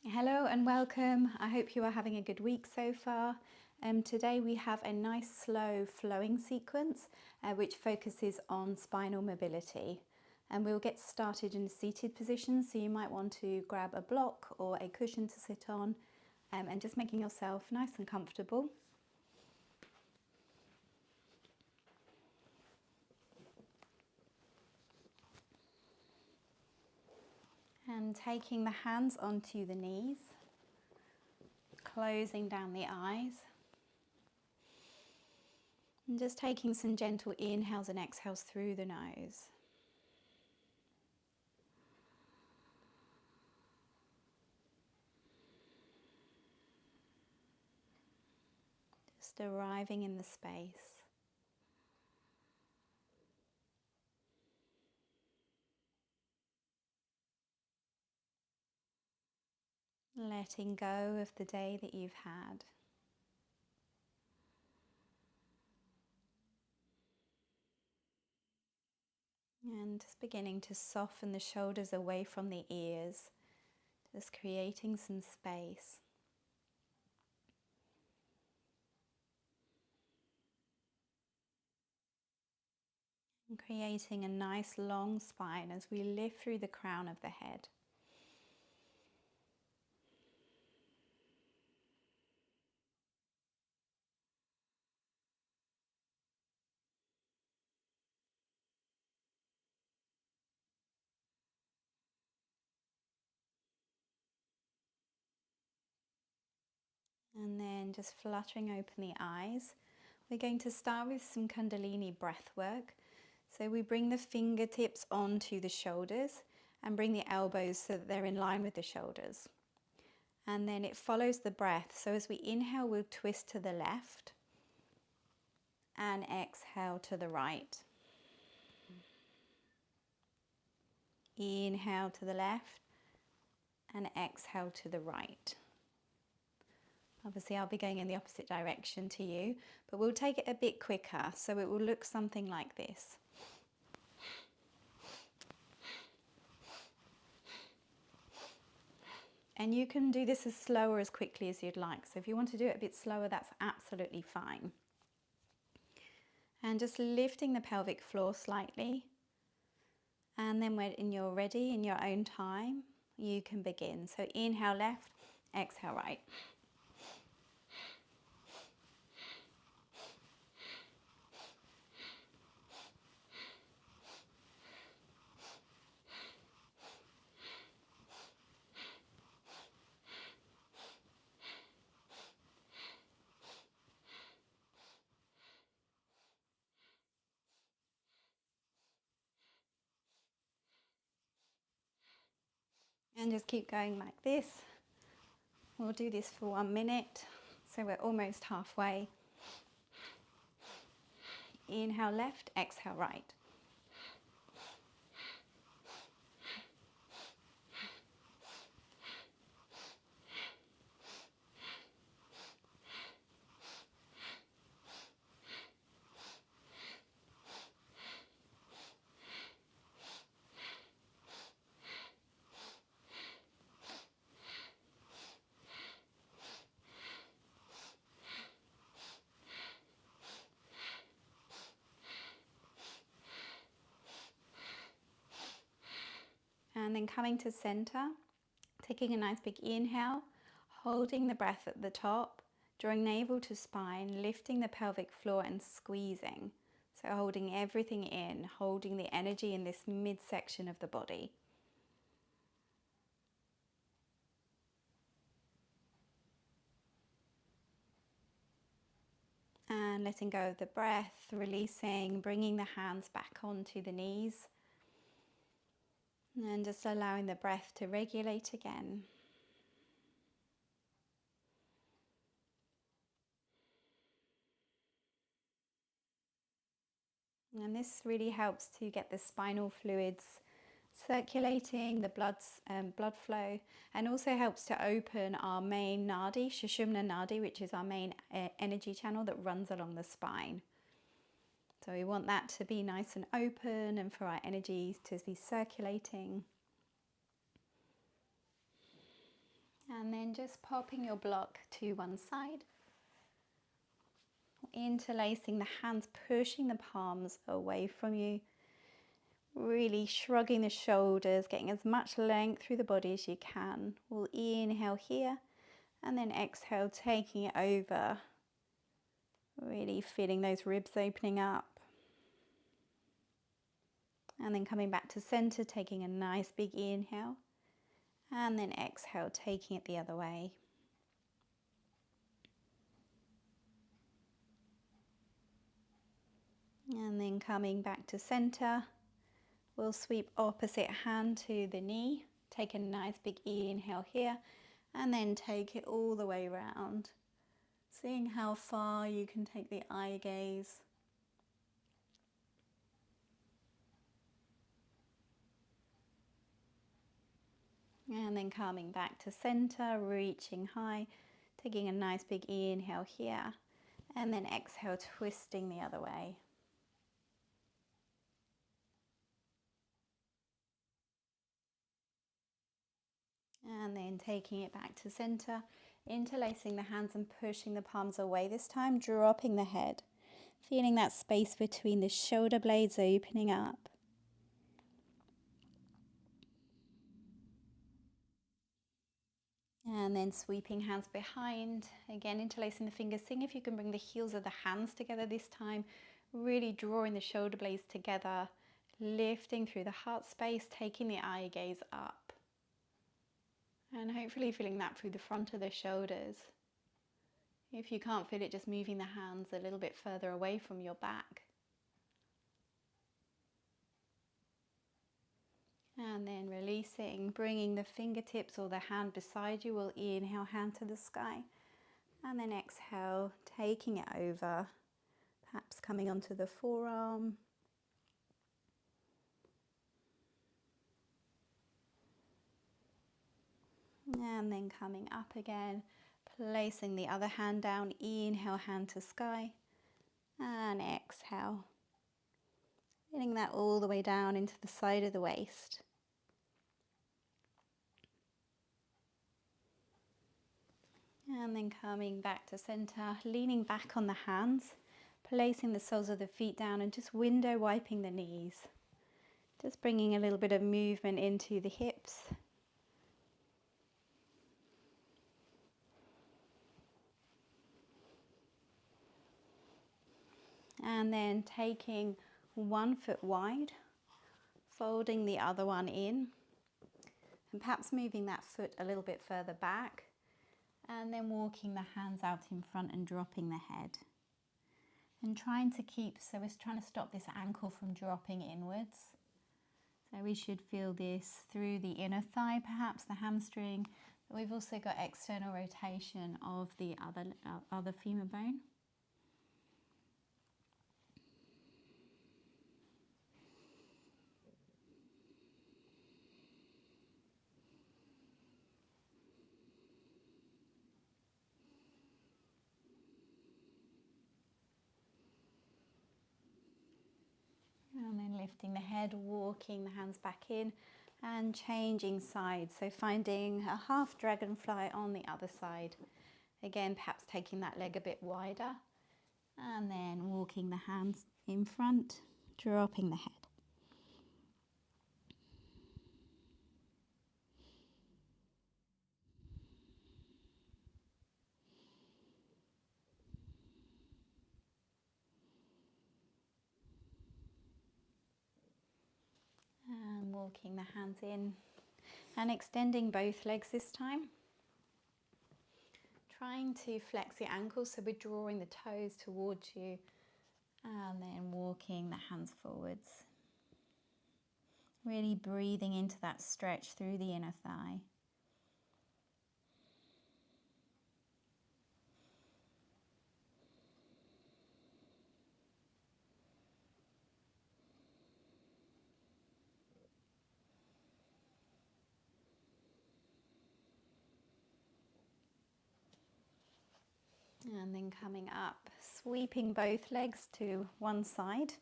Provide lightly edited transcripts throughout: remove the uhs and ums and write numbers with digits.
Hello and welcome. I hope you are having a good week so far. Today we have a nice slow flowing sequence which focuses on spinal mobility. And we'll get started in a seated position, so you might want to grab a block or a cushion to sit on and just making yourself nice and comfortable. And taking the hands onto the knees, closing down the eyes. And just taking some gentle inhales and exhales through the nose. Just arriving in the space. Letting go of the day that you've had. And just beginning to soften the shoulders away from the ears. Just creating some space. And creating a nice long spine as we lift through the crown of the head. And then just fluttering open the eyes. We're going to start with some Kundalini breath work. So we bring the fingertips onto the shoulders and bring the elbows so that they're in line with the shoulders. And then it follows the breath. So as we inhale, we'll twist to the left and exhale to the right. Inhale to the left and exhale to the right. Obviously, I'll be going in the opposite direction to you, but we'll take it a bit quicker, so it will look something like this. And you can do this as slow or as quickly as you'd like. So if you want to do it a bit slower, that's absolutely fine. And just lifting the pelvic floor slightly. And then when you're ready, in your own time, you can begin. So inhale left, exhale right. And just keep going like this. We'll do this for 1 minute. So we're almost halfway. Inhale left, exhale right. And then coming to center, taking a nice big inhale, holding the breath at the top, drawing navel to spine, lifting the pelvic floor and squeezing. So holding everything in, holding the energy in this midsection of the body. And letting go of the breath, releasing, bringing the hands back onto the knees. And just allowing the breath to regulate again. And this really helps to get the spinal fluids circulating, the blood flow, and also helps to open our main nadi, Sushumna nadi, which is our main energy channel that runs along the spine. So we want that to be nice and open and for our energy to be circulating. And then just popping your block to one side. Interlacing the hands, pushing the palms away from you. Really shrugging the shoulders, getting as much length through the body as you can. We'll inhale here and then exhale, taking it over. Really feeling those ribs opening up. And then coming back to center, taking a nice big inhale. And then exhale, taking it the other way. And then coming back to center, we'll sweep opposite hand to the knee. Take a nice big inhale here and then take it all the way around. Seeing how far you can take the eye gaze. And then coming back to center, reaching high, taking a nice big inhale here and then exhale, twisting the other way. And then taking it back to center, interlacing the hands and pushing the palms away this time, dropping the head. Feeling that space between the shoulder blades opening up. And then sweeping hands behind. Again, interlacing the fingers. Seeing if you can bring the heels of the hands together this time. Really drawing the shoulder blades together. Lifting through the heart space, taking the eye gaze up. And hopefully feeling that through the front of the shoulders. If you can't feel it, just moving the hands a little bit further away from your back. And then releasing, bringing the fingertips or the hand beside you. We'll inhale, hand to the sky. And then exhale, taking it over, perhaps coming onto the forearm. And then coming up again, placing the other hand down, inhale, hand to sky. And exhale. Feeling that all the way down into the side of the waist. And then coming back to center, leaning back on the hands, placing the soles of the feet down and just window wiping the knees. Just bringing a little bit of movement into the hips. And then taking one foot wide, folding the other one in, and perhaps moving that foot a little bit further back, and then walking the hands out in front and dropping the head. And trying to keep, so we're trying to stop this ankle from dropping inwards. So we should feel this through the inner thigh, perhaps the hamstring. But we've also got external rotation of the other femur bone. And then lifting the head, walking the hands back in and changing sides. So finding a half dragonfly on the other side. Again, perhaps taking that leg a bit wider. And then walking the hands in front, dropping the head. And walking the hands in and extending both legs this time. Trying to flex the ankles, so we're drawing the toes towards you and then walking the hands forwards. Really breathing into that stretch through the inner thigh. And then coming up, sweeping both legs to one side.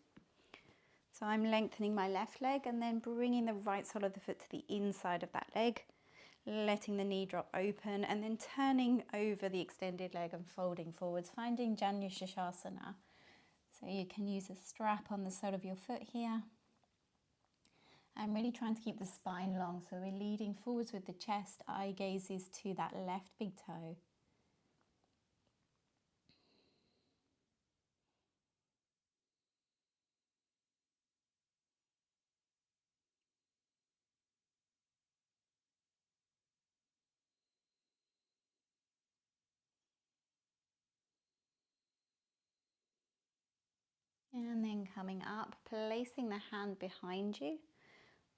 So I'm lengthening my left leg and then bringing the right sole of the foot to the inside of that leg. letting the knee drop open, and then turning over the extended leg and folding forwards, finding Janu Shasana. So you can use a strap on the sole of your foot here. I'm really trying to keep the spine long, so we're leading forwards with the chest, eye gazes to that left big toe. And then coming up, placing the hand behind you.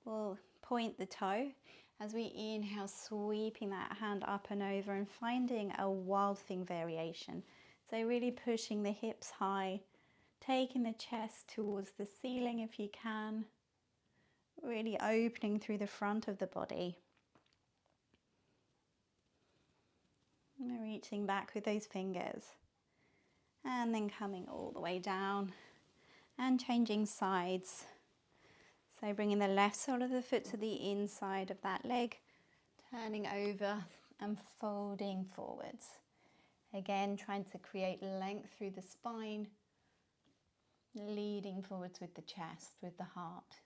We'll point the toe as we inhale, sweeping that hand up and over and finding a wild thing variation. So really pushing the hips high, taking the chest towards the ceiling if you can, really opening through the front of the body. And reaching back with those fingers. And then coming all the way down and changing sides. So bringing the left sole of the foot to the inside of that leg, turning over and folding forwards. Again, trying to create length through the spine, leading forwards with the chest, with the heart.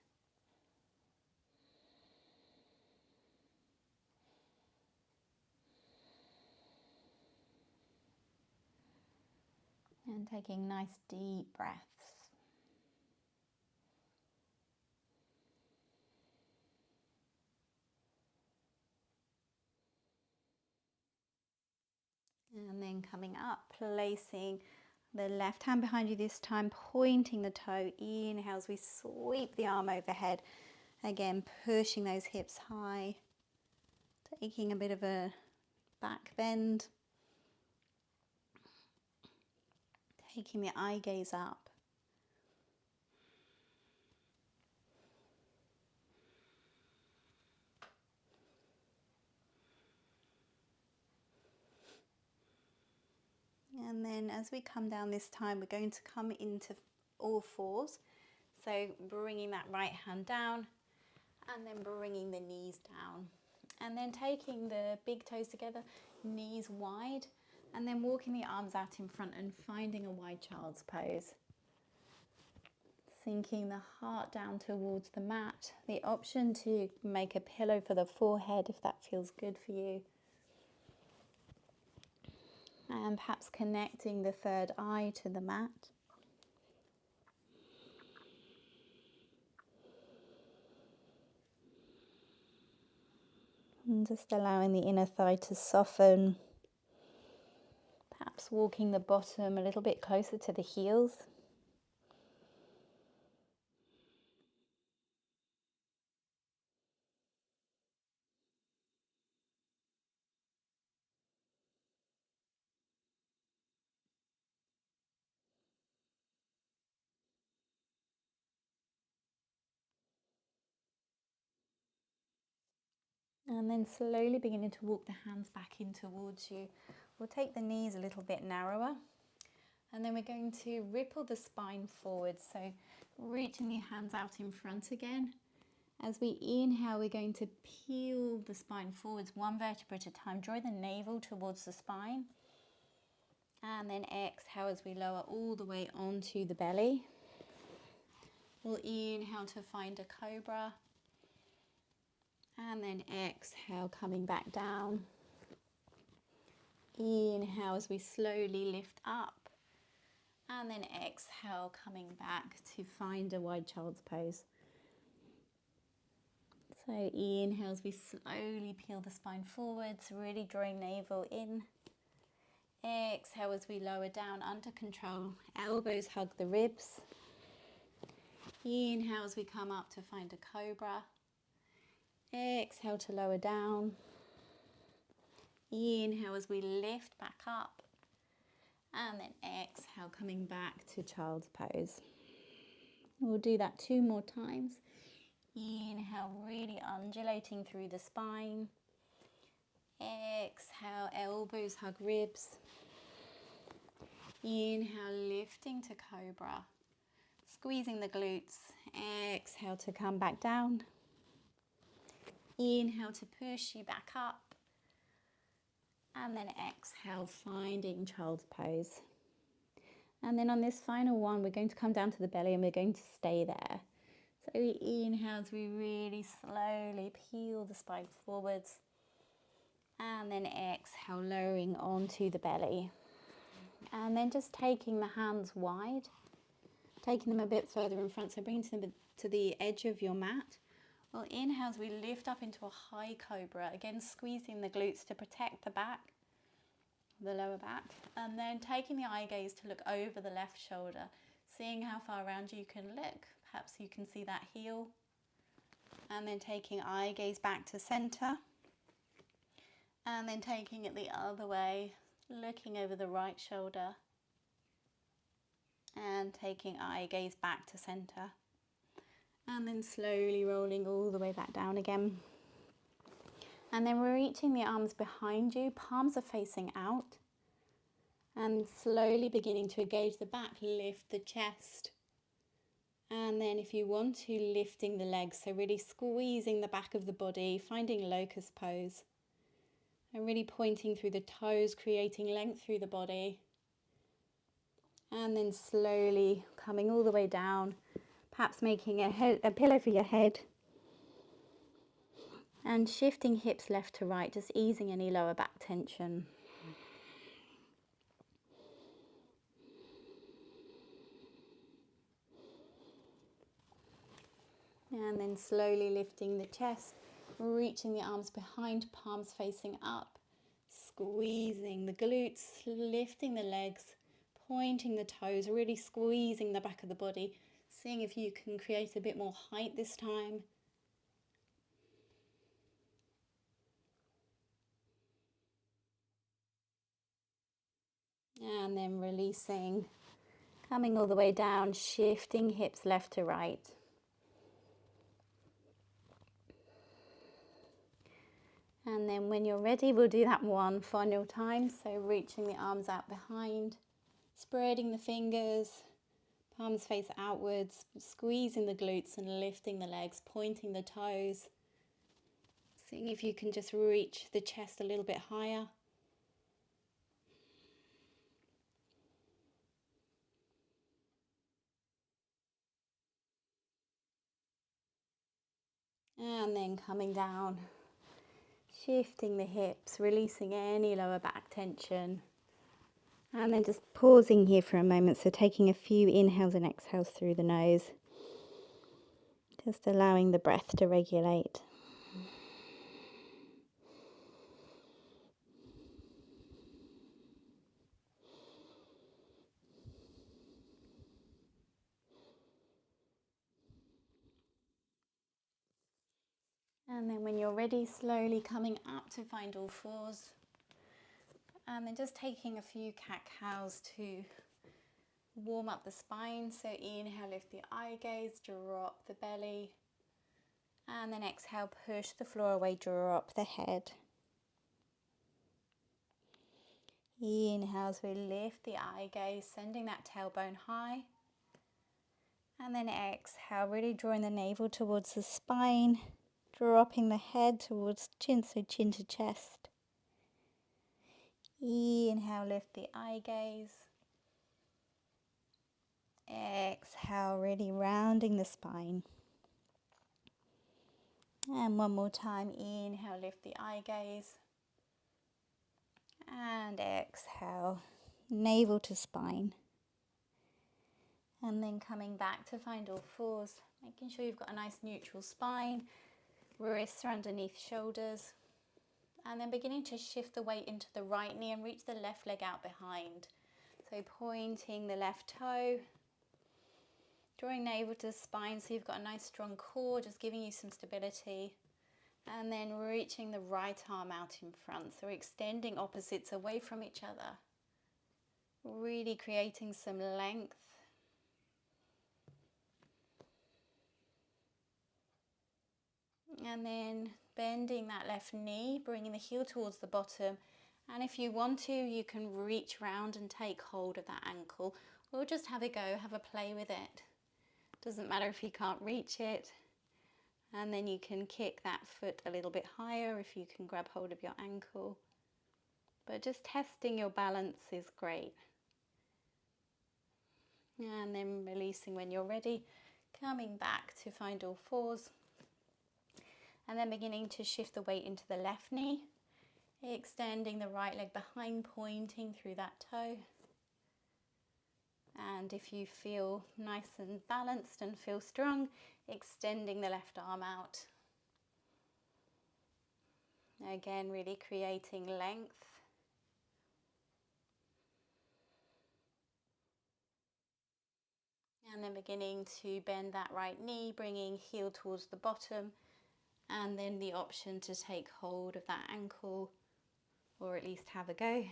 And taking nice deep breaths. And then coming up, placing the left hand behind you this time, pointing the toe. Inhale as we sweep the arm overhead. Again, pushing those hips high, taking a bit of a back bend, taking the eye gaze up. And then as we come down this time, we're going to come into all fours. So bringing that right hand down and then bringing the knees down. And then taking the big toes together, knees wide, and then walking the arms out in front and finding a wide child's pose. Sinking the heart down towards the mat. The option to make a pillow for the forehead if that feels good for you. And perhaps connecting the third eye to the mat. And just allowing the inner thigh to soften. Perhaps walking the bottom a little bit closer to the heels. And then slowly beginning to walk the hands back in towards you. We'll take the knees a little bit narrower. And then we're going to ripple the spine forward. So reaching the hands out in front again. As we inhale, we're going to peel the spine forwards one vertebra at a time. Draw the navel towards the spine. And then exhale as we lower all the way onto the belly. We'll inhale to find a cobra. And then exhale, coming back down. Inhale as we slowly lift up. And then exhale, coming back to find a wide child's pose. So inhale as we slowly peel the spine forwards, really drawing navel in. Exhale as we lower down under control. Elbows hug the ribs. Inhale as we come up to find a cobra. Exhale to lower down. Inhale as we lift back up. And then exhale, coming back to child's pose. We'll do that 2 more times. Inhale, really undulating through the spine. Exhale, elbows hug ribs. Inhale, lifting to cobra. Squeezing the glutes. Exhale to come back down. Inhale to push you back up. And then exhale, finding child's pose. And then on this final one, we're going to come down to the belly and we're going to stay there. So inhale as we really slowly peel the spine forwards. And then exhale, lowering onto the belly. And then just taking the hands wide, taking them a bit further in front. So bringing them to the edge of your mat. Well, inhale as we lift up into a high cobra. Again, squeezing the glutes to protect the back, the lower back. And then taking the eye gaze to look over the left shoulder, seeing how far around you can look. Perhaps you can see that heel. And then taking eye gaze back to center. And then taking it the other way, looking over the right shoulder. And taking eye gaze back to center. And then slowly rolling all the way back down again. And then we're reaching the arms behind you, palms are facing out. And slowly beginning to engage the back, lift the chest. And then if you want to, lifting the legs, so really squeezing the back of the body, finding locust pose. And really pointing through the toes, creating length through the body. And then slowly coming all the way down. Perhaps making a pillow for your head. And shifting hips left to right, just easing any lower back tension. And then slowly lifting the chest, reaching the arms behind, palms facing up. Squeezing the glutes, lifting the legs, pointing the toes, really squeezing the back of the body. Seeing if you can create a bit more height this time. And then releasing, coming all the way down, shifting hips left to right. And then when you're ready, we'll do that one final time. So reaching the arms out behind, spreading the fingers, palms face outwards, squeezing the glutes and lifting the legs, pointing the toes. Seeing if you can just reach the chest a little bit higher. And then coming down, shifting the hips, releasing any lower back tension. And then just pausing here for a moment, so taking a few inhales and exhales through the nose. Just allowing the breath to regulate. And then when you're ready, slowly coming up to find all fours. And then just taking a few cat-cows to warm up the spine. So inhale, lift the eye gaze, drop the belly. And then exhale, push the floor away, drop the head. Inhale as we lift the eye gaze, sending that tailbone high. And then exhale, really drawing the navel towards the spine, dropping the head towards chin, so chin to chest. Inhale, lift the eye gaze. Exhale, really rounding the spine. And one more time, inhale, lift the eye gaze. And exhale, navel to spine. And then coming back to find all fours, making sure you've got a nice neutral spine, wrists are underneath shoulders. And then beginning to shift the weight into the right knee and reach the left leg out behind. So pointing the left toe, drawing navel to the spine so you've got a nice strong core, just giving you some stability. And then reaching the right arm out in front, so extending opposites away from each other. Really creating some length. And then bending that left knee, bringing the heel towards the bottom. And if you want to, you can reach round and take hold of that ankle, or just have a go, have a play with it. Doesn't matter if you can't reach it. And then you can kick that foot a little bit higher if you can grab hold of your ankle. But just testing your balance is great. And then releasing when you're ready, coming back to find all fours. And then beginning to shift the weight into the left knee, extending the right leg behind, pointing through that toe. And if you feel nice and balanced and feel strong, extending the left arm out. Again, really creating length. And then beginning to bend that right knee, bringing heel towards the bottom, and then the option to take hold of that ankle, or at least have a go.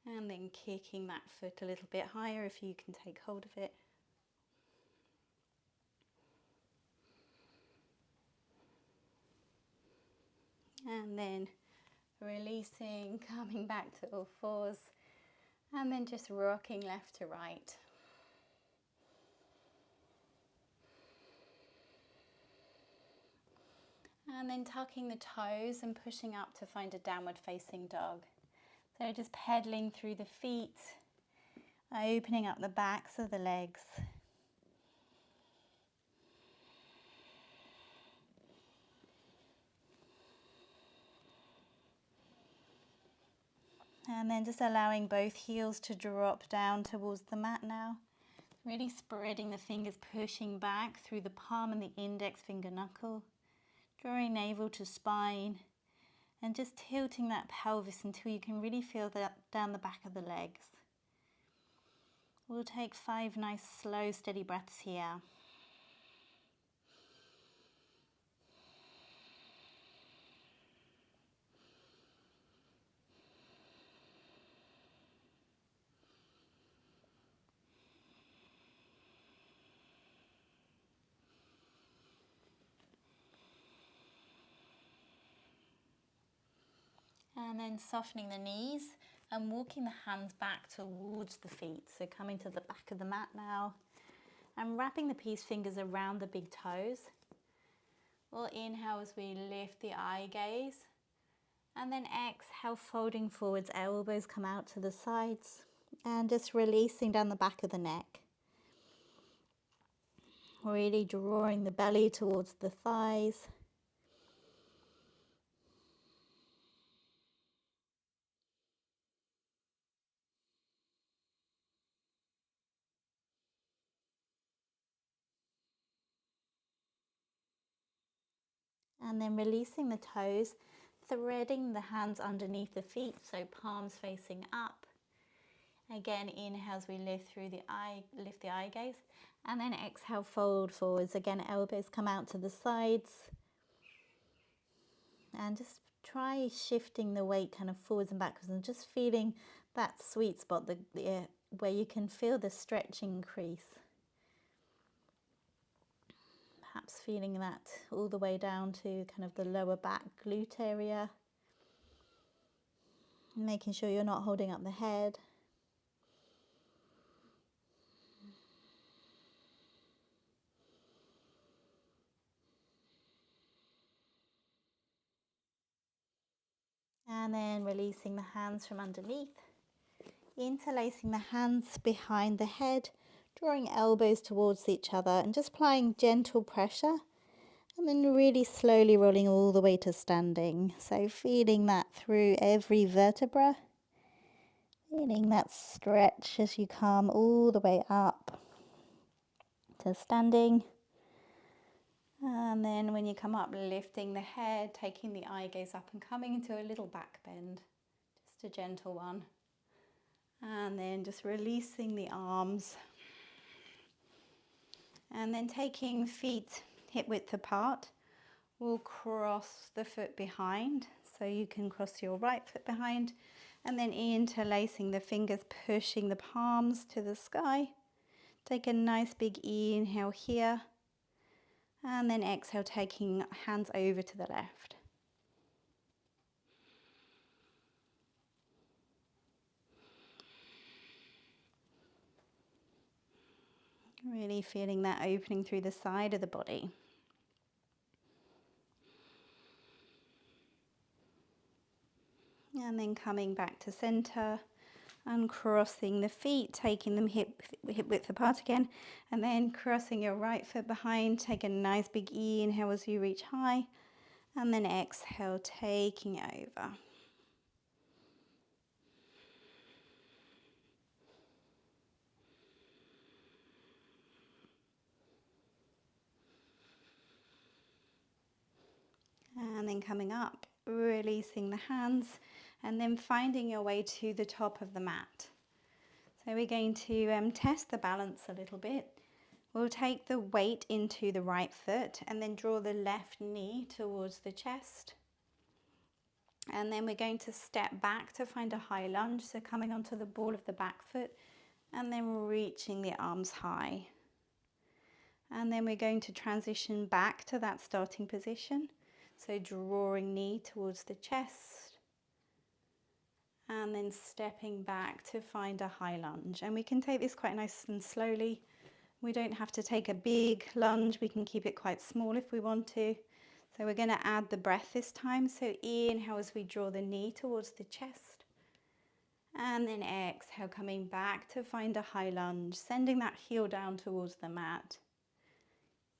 And then kicking that foot a little bit higher if you can take hold of it. And then releasing, coming back to all fours, and then just rocking left to right. And then tucking the toes and pushing up to find a downward facing dog. So just pedaling through the feet, opening up the backs of the legs. And then just allowing both heels to drop down towards the mat now. Really spreading the fingers, pushing back through the palm and the index finger knuckle. Drawing navel to spine. And just tilting that pelvis until you can really feel that down the back of the legs. We'll take 5 nice, slow, steady breaths here. And then softening the knees and walking the hands back towards the feet. So coming to the back of the mat now. And wrapping the peace fingers around the big toes. We'll inhale as we lift the eye gaze. And then exhale, folding forwards, elbows come out to the sides. And just releasing down the back of the neck. Really drawing the belly towards the thighs. And then releasing the toes, threading the hands underneath the feet, so palms facing up. Again, inhale as we lift the eye gaze. And then exhale, fold forwards. Again, elbows come out to the sides. And just try shifting the weight kind of forwards and backwards and just feeling that sweet spot where you can feel the stretch increase. Perhaps feeling that all the way down to kind of the lower back glute area. Making sure you're not holding up the head. And then releasing the hands from underneath. Interlacing the hands behind the head, drawing elbows towards each other and just applying gentle pressure. And then really slowly rolling all the way to standing. So feeling that through every vertebra. Feeling that stretch as you come all the way up to standing. And then when you come up, lifting the head, taking the eye gaze up and coming into a little back bend. Just a gentle one. And then just releasing the arms. And then taking feet hip width apart, we'll cross the foot behind. So you can cross your right foot behind. And then interlacing the fingers, pushing the palms to the sky. Take a nice big inhale here. And then exhale, taking hands over to the left. Really feeling that opening through the side of the body. And then coming back to center, uncrossing the feet, taking them hip width apart again, and then crossing your right foot behind. Take a nice big inhale as you reach high, and then exhale, taking over. And then coming up, releasing the hands, and then finding your way to the top of the mat. So we're going to test the balance a little bit. We'll take the weight into the right foot and then draw the left knee towards the chest. And then we're going to step back to find a high lunge, so coming onto the ball of the back foot and then reaching the arms high. And then we're going to transition back to that starting position. So drawing knee towards the chest and then stepping back to find a high lunge. And we can take this quite nice and slowly. We don't have to take a big lunge. We can keep it quite small if we want to. So we're going to add the breath this time. So inhale as we draw the knee towards the chest. And then exhale, coming back to find a high lunge, sending that heel down towards the mat.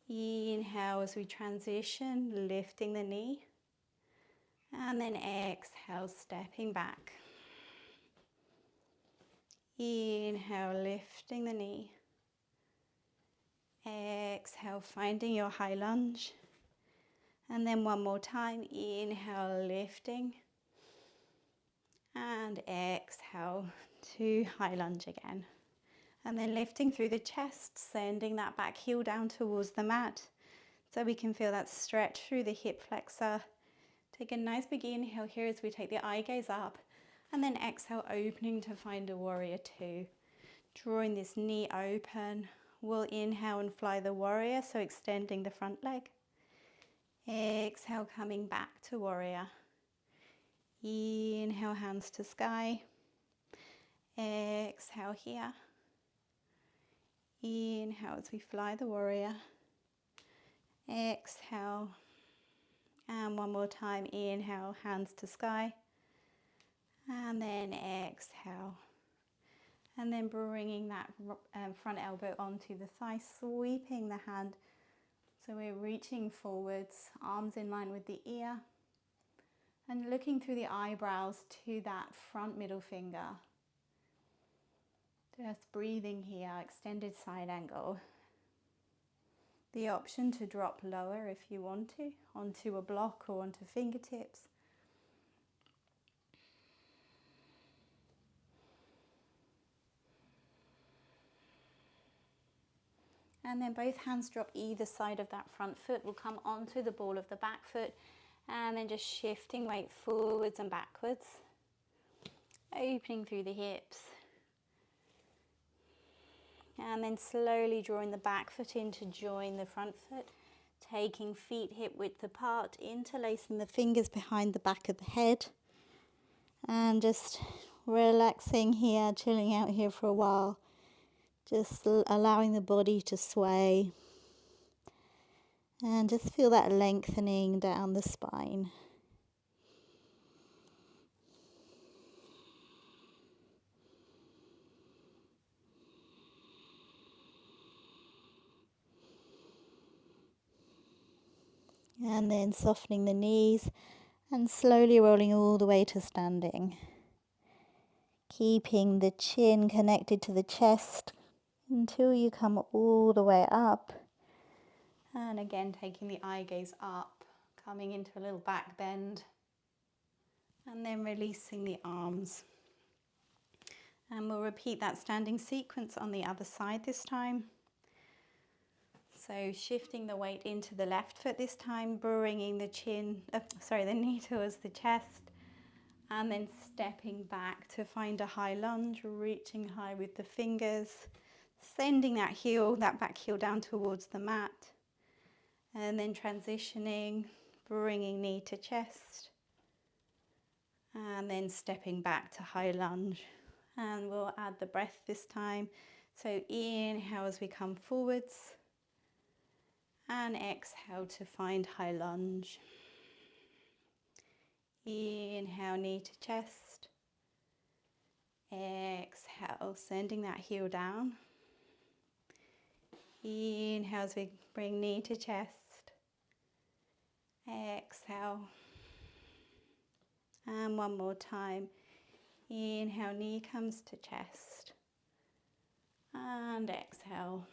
Inhale as we transition, lifting the knee. And then exhale, stepping back. Inhale, lifting the knee. Exhale, finding your high lunge. And then one more time, inhale, lifting. And exhale to high lunge again. And then lifting through the chest, sending that back heel down towards the mat. So we can feel that stretch through the hip flexor. Take a nice big inhale here as we take the eye gaze up. And then exhale, opening to find a warrior two. Drawing this knee open. We'll inhale and fly the warrior, so extending the front leg. Exhale, coming back to warrior. Inhale, hands to sky. Exhale here. Inhale as we fly the warrior. Exhale. And one more time, inhale, hands to sky. And then exhale. And then bringing that front elbow onto the thigh, sweeping the hand. So we're reaching forwards, arms in line with the ear. And looking through the eyebrows to that front middle finger. Just breathing here, extended side angle. The option to drop lower if you want to, onto a block or onto fingertips. And then both hands drop either side of that front foot. We'll come onto the ball of the back foot and then just shifting weight forwards and backwards. Opening through the hips. And then slowly drawing the back foot in to join the front foot. Taking feet hip width apart, interlacing the fingers behind the back of the head. And just relaxing here, chilling out here for a while. Just allowing the body to sway. And just feel that lengthening down the spine. And then softening the knees and slowly rolling all the way to standing. Keeping the chin connected to the chest until you come all the way up. And again, taking the eye gaze up, coming into a little back bend. And then releasing the arms. And we'll repeat that standing sequence on the other side this time. So shifting the weight into the left foot this time, bringing the the knee towards the chest, and then stepping back to find a high lunge, reaching high with the fingers, sending that back heel down towards the mat, and then transitioning, bringing knee to chest, and then stepping back to high lunge. And we'll add the breath this time. So inhale as we come forwards. And exhale to find high lunge. Inhale, knee to chest. Exhale, sending that heel down. Inhale as we bring knee to chest. Exhale. And one more time. Inhale, knee comes to chest. And exhale.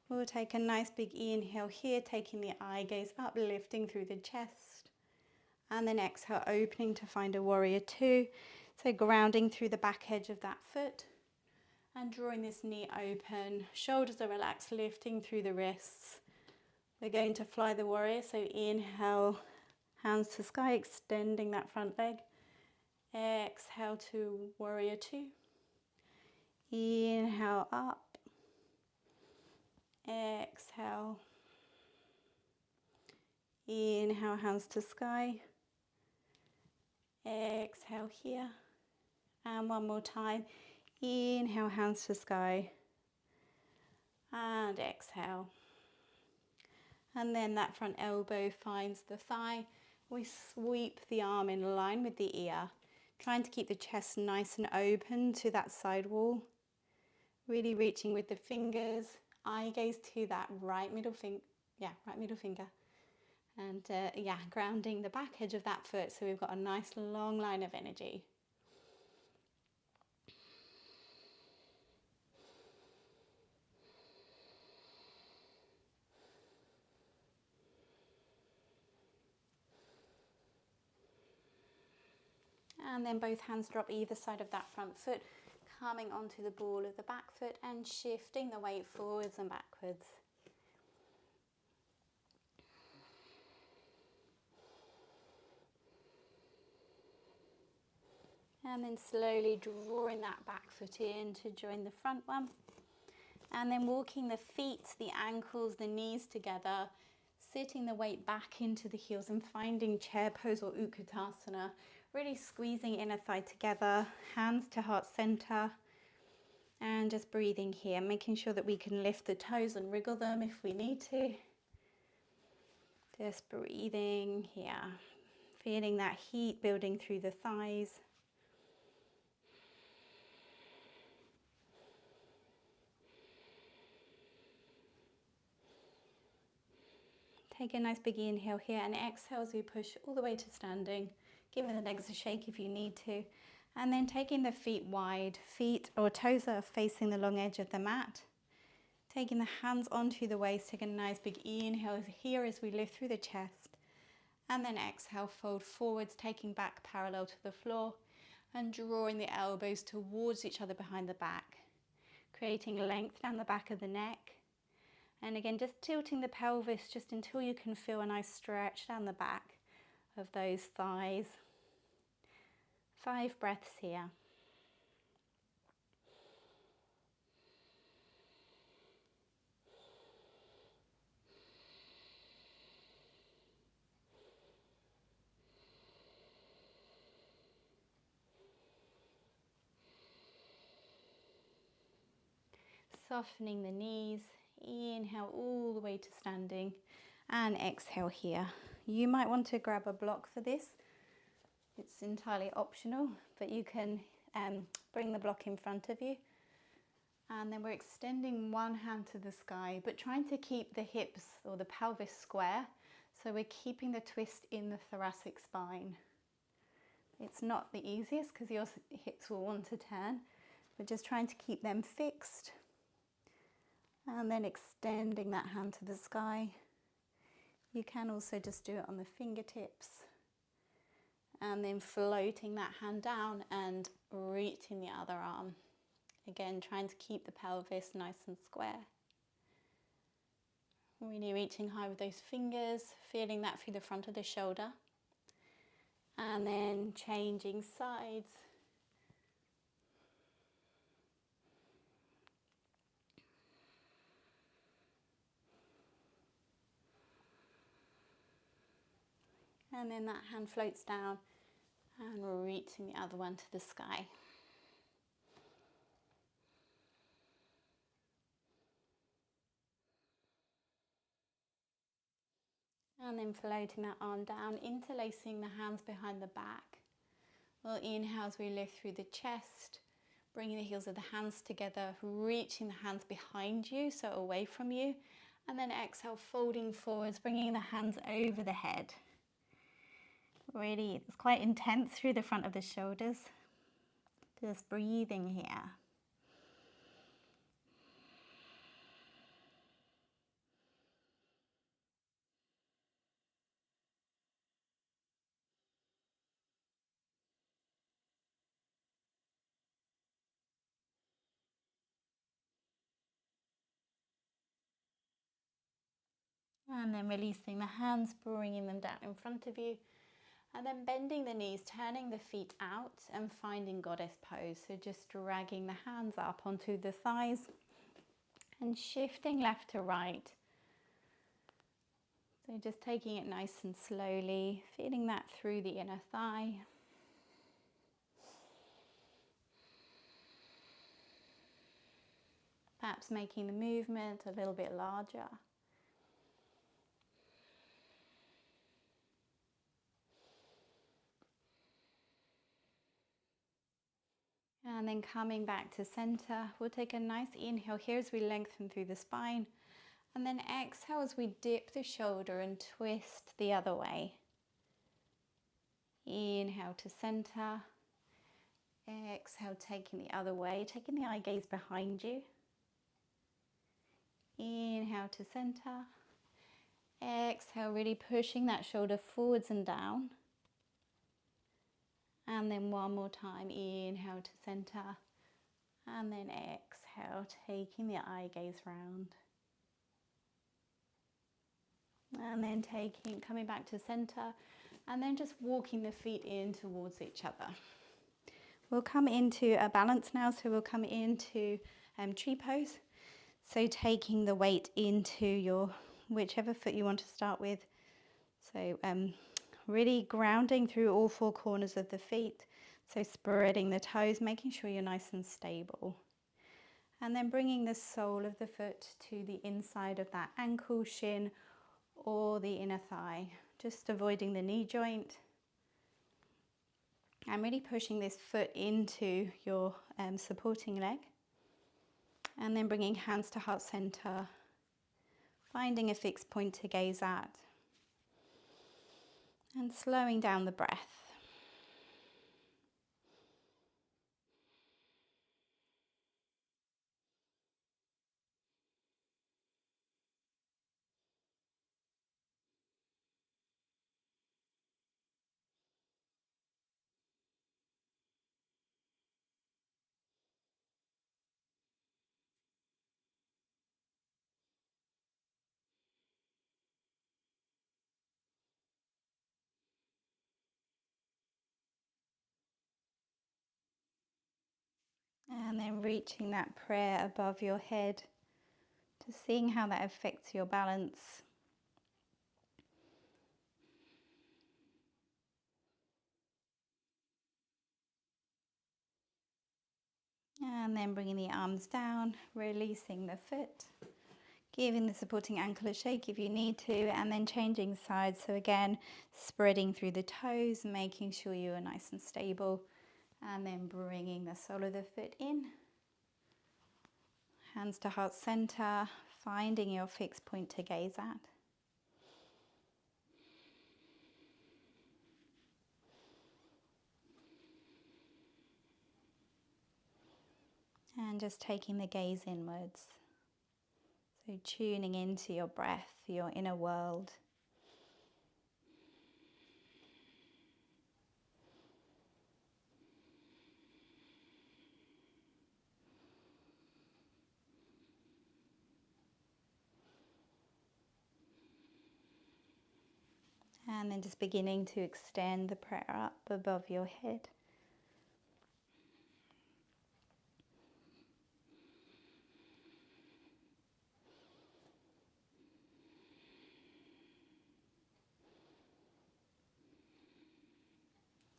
We'll take a nice big inhale here, taking the eye gaze up, lifting through the chest. And then exhale, opening to find a warrior two. So grounding through the back edge of that foot. And drawing this knee open. Shoulders are relaxed, lifting through the wrists. We're going to fly the warrior. So inhale, hands to sky, extending that front leg. Exhale to warrior two. Inhale up. Exhale. Inhale, hands to sky. Exhale here. And one more time. Inhale, hands to sky. And exhale. And then that front elbow finds the thigh. We sweep the arm in line with the ear, trying to keep the chest nice and open to that side wall. Really reaching with the fingers, eye gaze to that right middle finger. And grounding the back edge of that foot so we've got a nice long line of energy. And then both hands drop either side of that front foot, coming onto the ball of the back foot and shifting the weight forwards and backwards. And then slowly drawing that back foot in to join the front one. And then walking the feet, the ankles, the knees together, sitting the weight back into the heels and finding chair pose or Utkatasana. Really squeezing inner thigh together, hands to heart center. And just breathing here, making sure that we can lift the toes and wriggle them if we need to. Just breathing here, feeling that heat building through the thighs. Take a nice big inhale here and exhale as we push all the way to standing. Giving the legs a shake if you need to. And then taking the feet wide, feet or toes are facing the long edge of the mat. Taking the hands onto the waist, take a nice big inhale here as we lift through the chest. And then exhale, fold forwards, taking back parallel to the floor and drawing the elbows towards each other behind the back. Creating length down the back of the neck. And again, just tilting the pelvis just until you can feel a nice stretch down the back of those thighs. 5 breaths here. Softening the knees. Inhale all the way to standing and exhale here. You might want to grab a block for this. It's entirely optional, but you can bring the block in front of you. And then we're extending one hand to the sky, but trying to keep the hips or the pelvis square. So we're keeping the twist in the thoracic spine. It's not the easiest because your hips will want to turn, but just trying to keep them fixed. And then extending that hand to the sky. You can also just do it on the fingertips. And then floating that hand down and reaching the other arm. Again, trying to keep the pelvis nice and square. Really reaching high with those fingers, feeling that through the front of the shoulder. And then changing sides. And then that hand floats down and reaching the other one to the sky. And then floating that arm down, interlacing the hands behind the back. We'll inhale as we lift through the chest, bringing the heels of the hands together, reaching the hands behind you, so away from you. And then exhale, folding forwards, bringing the hands over the head. Really, it's quite intense through the front of the shoulders. Just breathing here. And then releasing the hands, bringing them down in front of you. And then bending the knees, turning the feet out and finding goddess pose. So just dragging the hands up onto the thighs and shifting left to right. So just taking it nice and slowly, feeling that through the inner thigh. Perhaps making the movement a little bit larger. And then coming back to center, we'll take a nice inhale here as we lengthen through the spine. And then exhale as we dip the shoulder and twist the other way. Inhale to center. Exhale, taking the other way, taking the eye gaze behind you. Inhale to center. Exhale, really pushing that shoulder forwards and down. And then one more time, inhale to center. And then exhale, taking the eye gaze round. And then coming back to center. And then just walking the feet in towards each other. We'll come into a balance now, so we'll come into tree pose. So taking the weight into your whichever foot you want to start with. So really grounding through all four corners of the feet. So spreading the toes, making sure you're nice and stable. And then bringing the sole of the foot to the inside of that ankle, shin, or the inner thigh. Just avoiding the knee joint. And really pushing this foot into your supporting leg. And then bringing hands to heart center. Finding a fixed point to gaze at. And slowing down the breath. And then reaching that prayer above your head, just seeing how that affects your balance. And then bringing the arms down, releasing the foot, giving the supporting ankle a shake if you need to, and then changing sides. So again, spreading through the toes, making sure you are nice and stable, and then bringing the sole of the foot in. Hands to heart center, finding your fixed point to gaze at. And just taking the gaze inwards. So tuning into your breath, your inner world. And then just beginning to extend the prayer up above your head.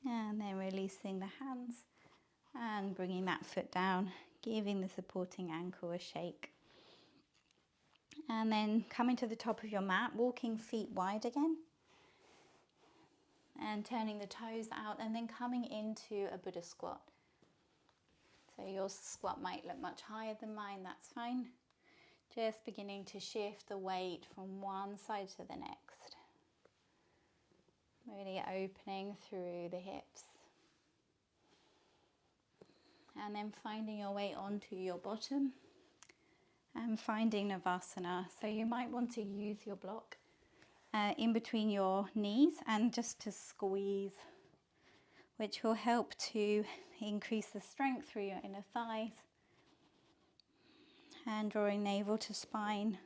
And then releasing the hands and bringing that foot down, giving the supporting ankle a shake. And then coming to the top of your mat, walking feet wide again. And turning the toes out and then coming into a Buddha squat. So your squat might look much higher than mine, that's fine. Just beginning to shift the weight from one side to the next. Really opening through the hips. And then finding your way onto your bottom and finding Navasana. So you might want to use your block in between your knees and just to squeeze, which will help to increase the strength through your inner thighs. And drawing navel to spine,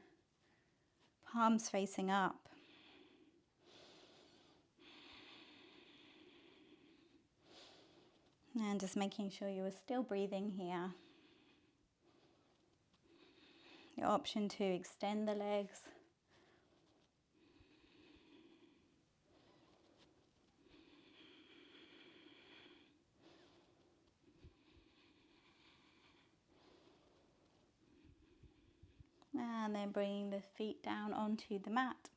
palms facing up. And just making sure you are still breathing here. Your option to extend the legs. And then bringing the feet down onto the mat.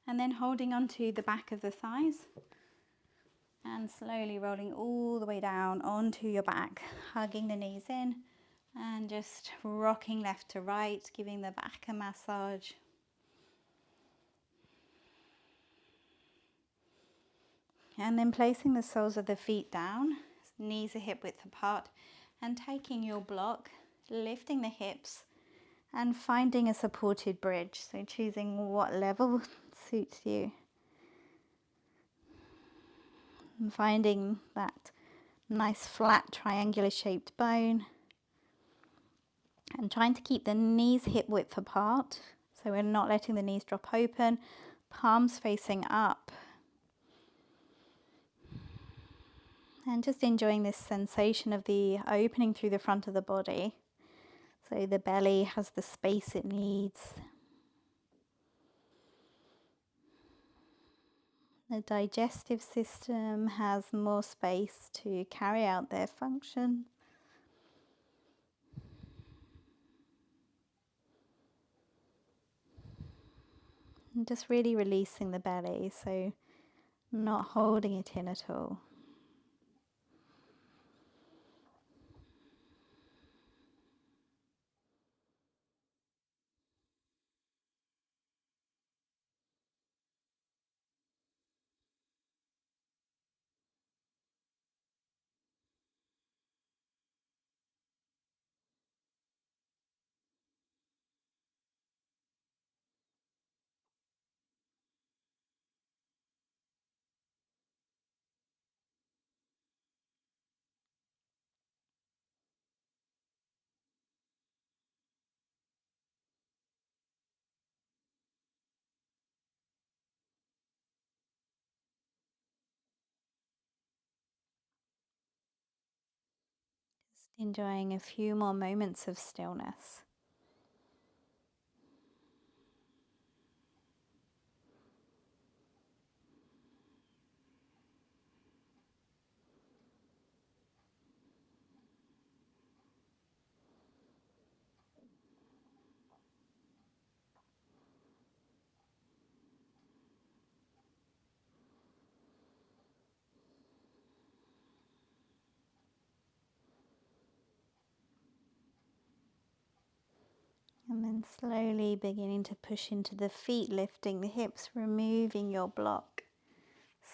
And then holding onto the back of the thighs. And slowly rolling all the way down onto your back, hugging the knees in. And just rocking left to right, giving the back a massage. And then placing the soles of the feet down, knees are hip width apart, and taking your block, lifting the hips, and finding a supported bridge. So choosing what level suits you. And finding that nice flat triangular shaped bone. And trying to keep the knees hip width apart. So we're not letting the knees drop open. Palms facing up. And just enjoying this sensation of the opening through the front of the body. So the belly has the space it needs. The digestive system has more space to carry out their function. And just really releasing the belly, so not holding it in at all. Just enjoying a few more moments of stillness. And then slowly beginning to push into the feet, lifting the hips, removing your block.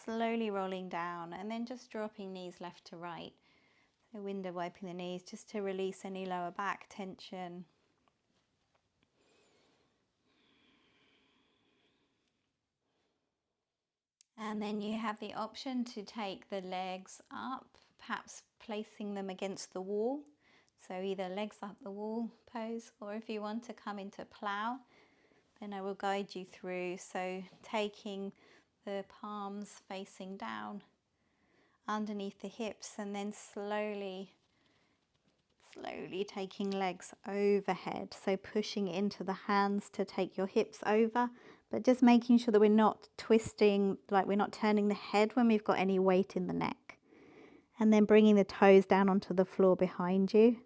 Slowly rolling down and then just dropping knees left to right. So window wiping the knees just to release any lower back tension. And then you have the option to take the legs up, perhaps placing them against the wall. So either legs up the wall pose, or if you want to come into plow, then I will guide you through. So taking the palms facing down underneath the hips and then slowly taking legs overhead. So pushing into the hands to take your hips over, but just making sure that we're not twisting, like we're not turning the head when we've got any weight in the neck. And then bringing the toes down onto the floor behind you.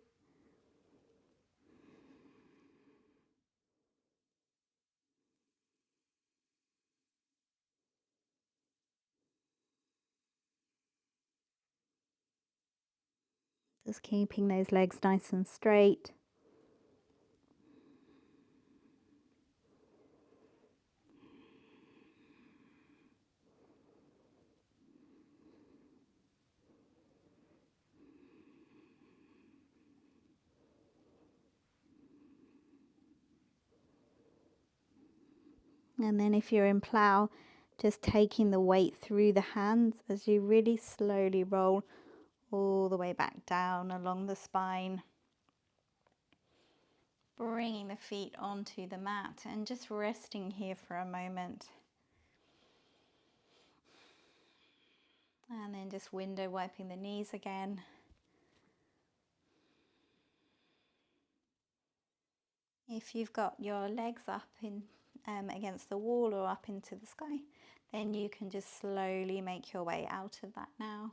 Just keeping those legs nice and straight. And then if you're in plow, just taking the weight through the hands as you really slowly roll all the way back down along the spine. Bringing the feet onto the mat and just resting here for a moment. And then just window wiping the knees again. If you've got your legs up in against the wall or up into the sky, then you can just slowly make your way out of that now.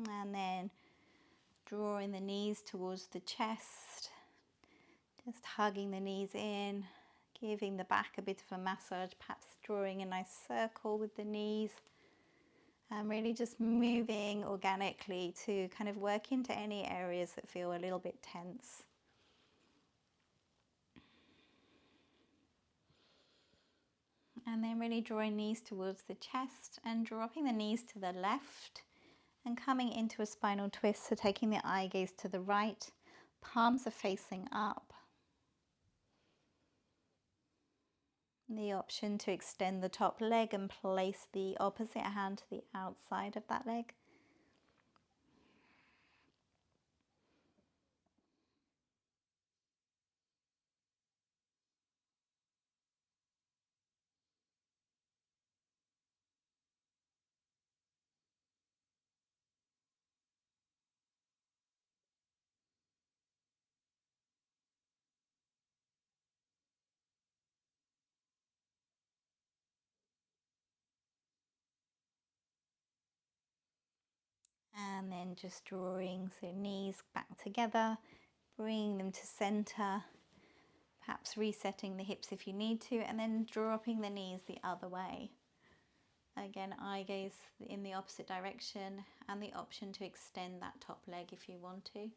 And then drawing the knees towards the chest, just hugging the knees in, giving the back a bit of a massage, perhaps drawing a nice circle with the knees, and really just moving organically to kind of work into any areas that feel a little bit tense. And then really drawing knees towards the chest and dropping the knees to the left and coming into a spinal twist, so taking the eye gaze to the right, palms are facing up. The option to extend the top leg and place the opposite hand to the outside of that leg. And then just drawing, so knees back together, bringing them to center, perhaps resetting the hips if you need to, and then dropping the knees the other way. Again, eye gaze in the opposite direction, and the option to extend that top leg if you want to.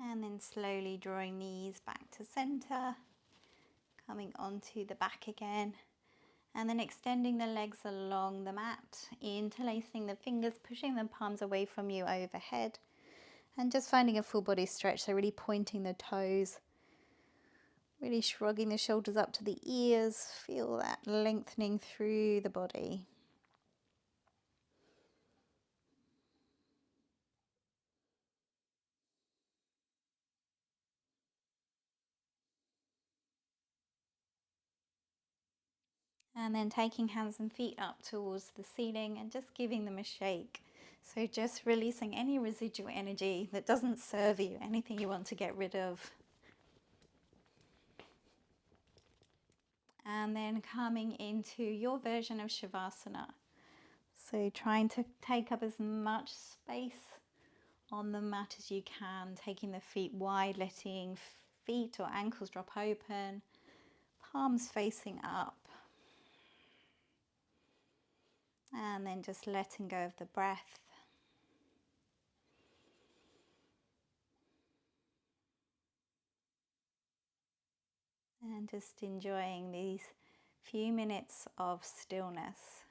And then slowly drawing knees back to center, coming onto the back again, and then extending the legs along the mat, interlacing the fingers, pushing the palms away from you overhead, and just finding a full body stretch, so really pointing the toes, really shrugging the shoulders up to the ears, feel that lengthening through the body. And then taking hands and feet up towards the ceiling and just giving them a shake. So just releasing any residual energy that doesn't serve you, anything you want to get rid of. And then coming into your version of Shavasana. So trying to take up as much space on the mat as you can, taking the feet wide, letting feet or ankles drop open, palms facing up. And then just letting go of the breath. And just enjoying these few minutes of stillness.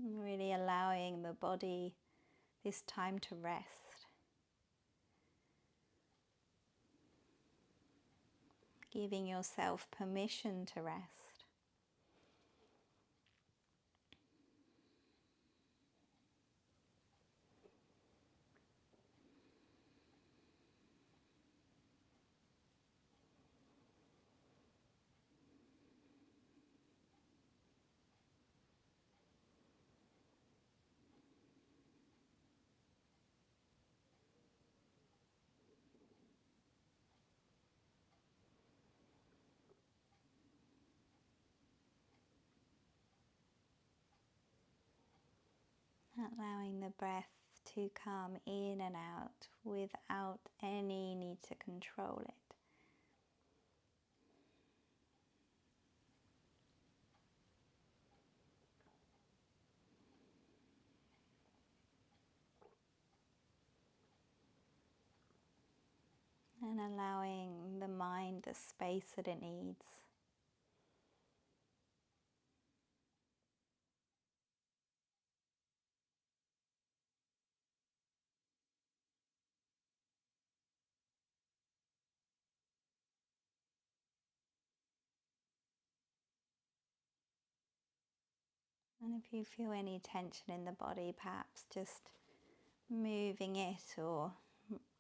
Really allowing the body this time to rest. Giving yourself permission to rest. allowing the breath to come in and out without any need to control it. And allowing the mind the space that it needs. And if you feel any tension in the body, perhaps just moving it or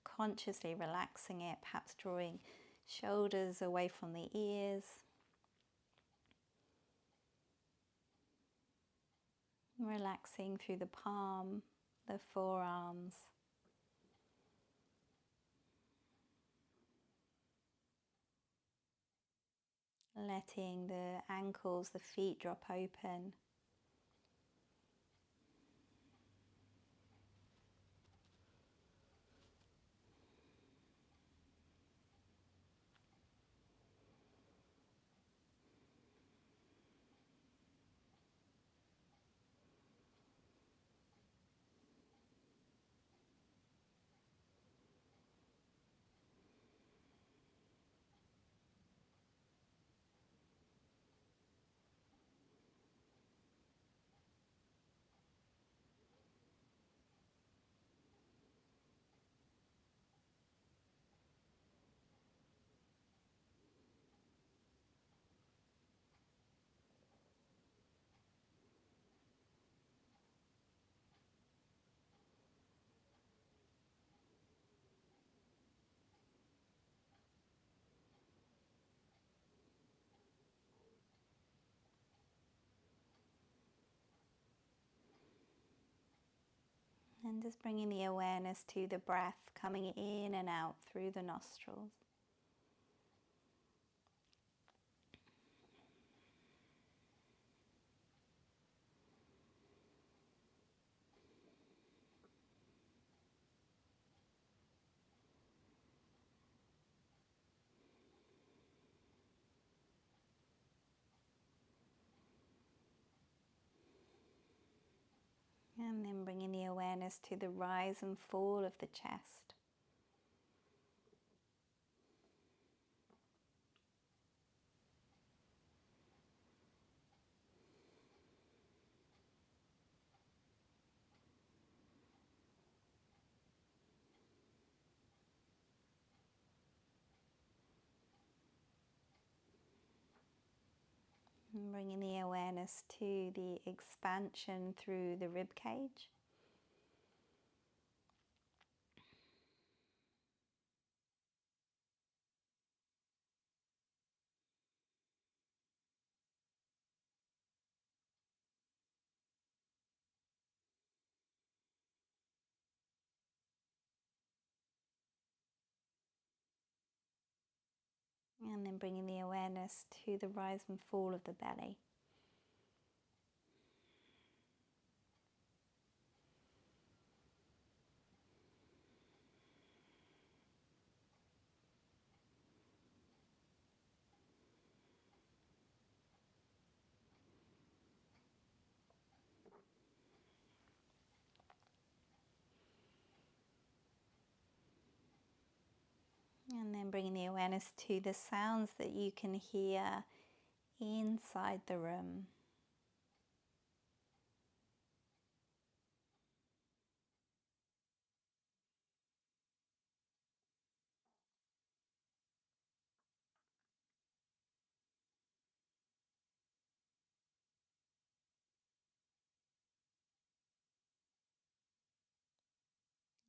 consciously relaxing it, perhaps drawing shoulders away from the ears. Relaxing through the palm, the forearms. Letting the ankles, the feet drop open. And just bringing the awareness to the breath coming in and out through the nostrils. And then bringing the awareness to the rise and fall of the chest. And bringing the awareness to the expansion through the rib cage. And then bringing the awareness to the rise and fall of the belly. And then bringing the awareness to the sounds that you can hear inside the room.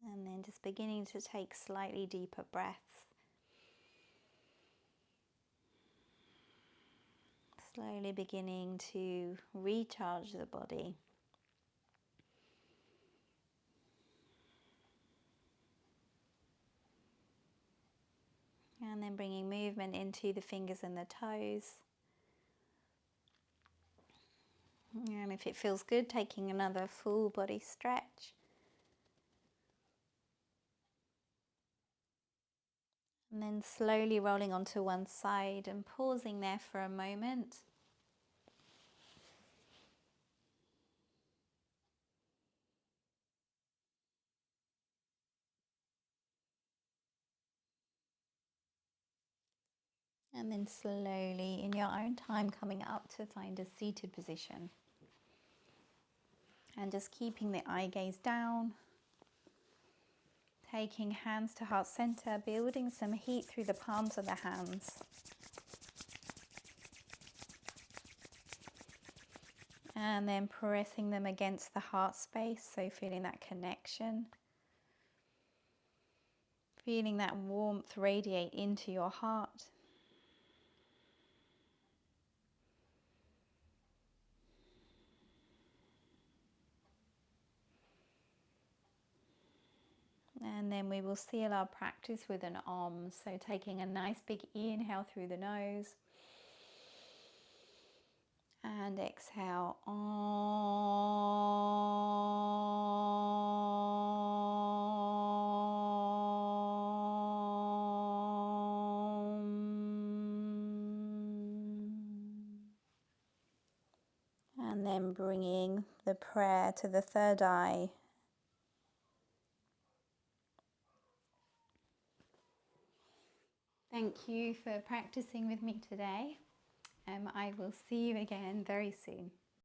And then just beginning to take slightly deeper breaths. Slowly beginning to recharge the body. And then bringing movement into the fingers and the toes. And if it feels good, taking another full body stretch. And then slowly rolling onto one side and pausing there for a moment. And then slowly, in your own time, coming up to find a seated position. And just keeping the eye gaze down. Taking hands to heart center, building some heat through the palms of the hands. And then pressing them against the heart space, so feeling that connection. Feeling that warmth radiate into your heart. And then we will seal our practice with an Om. So taking a nice big inhale through the nose. And exhale. And then bringing the prayer to the third eye. Thank you for practicing with me today. I will see you again very soon.